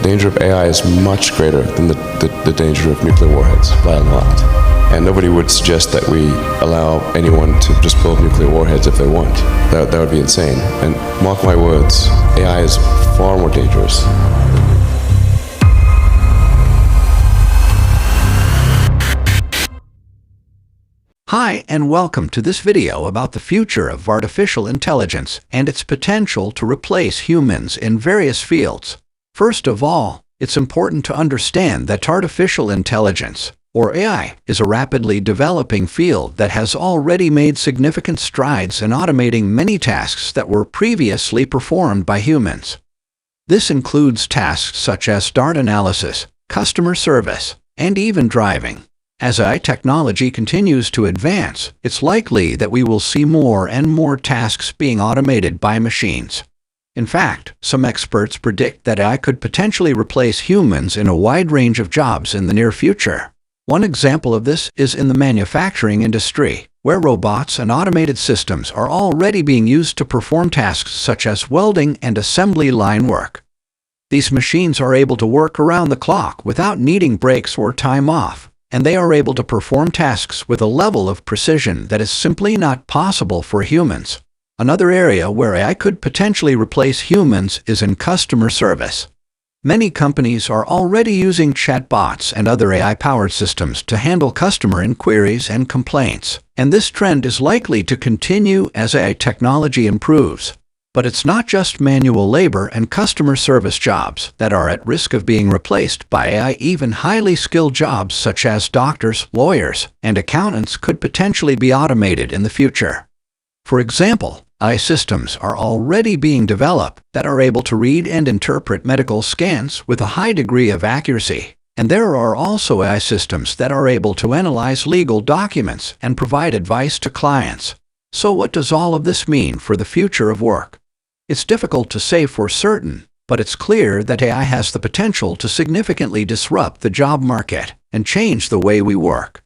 danger of AI is much greater than the danger of nuclear warheads by a lot. And nobody would suggest that we allow anyone to just build nuclear warheads if they want. That would be insane. And mark my words, AI is far more dangerous. Hi, and welcome to this video about the future of artificial intelligence and its potential to replace humans in various fields. First of all, it's important to understand that artificial intelligence, or AI, is a rapidly developing field that has already made significant strides in automating many tasks that were previously performed by humans. This includes tasks such as data analysis, customer service, and even driving. As AI technology continues to advance, it's likely that we will see more and more tasks being automated by machines. In fact, some experts predict that AI could potentially replace humans in a wide range of jobs in the near future. One example of this is in the manufacturing industry, where robots and automated systems are already being used to perform tasks such as welding and assembly line work. These machines are able to work around the clock without needing breaks or time off, and they are able to perform tasks with a level of precision that is simply not possible for humans. Another area where AI could potentially replace humans is in customer service. Many companies are already using chatbots and other AI-powered systems to handle customer inquiries and complaints, and this trend is likely to continue as AI technology improves. But it's not just manual labor and customer service jobs that are at risk of being replaced by AI. Even highly skilled jobs such as doctors, lawyers, and accountants could potentially be automated in the future. For example, AI systems are already being developed that are able to read and interpret medical scans with a high degree of accuracy. And there are also AI systems that are able to analyze legal documents and provide advice to clients. So what does all of this mean for the future of work? It's difficult to say for certain, but it's clear that AI has the potential to significantly disrupt the job market and change the way we work.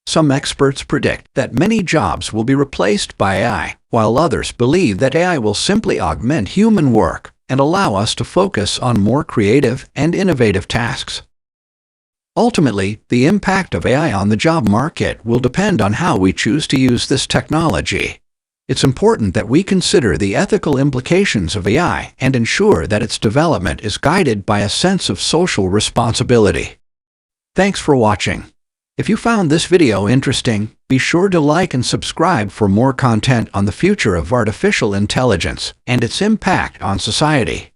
Some experts predict that many jobs will be replaced by AI, while others believe that AI will simply augment human work and allow us to focus on more creative and innovative tasks. Ultimately, the impact of AI on the job market will depend on how we choose to use this technology. It's important that we consider the ethical implications of AI and ensure that its development is guided by a sense of social responsibility. Thanks for watching. If you found this video interesting, be sure to like and subscribe for more content on the future of artificial intelligence and its impact on society.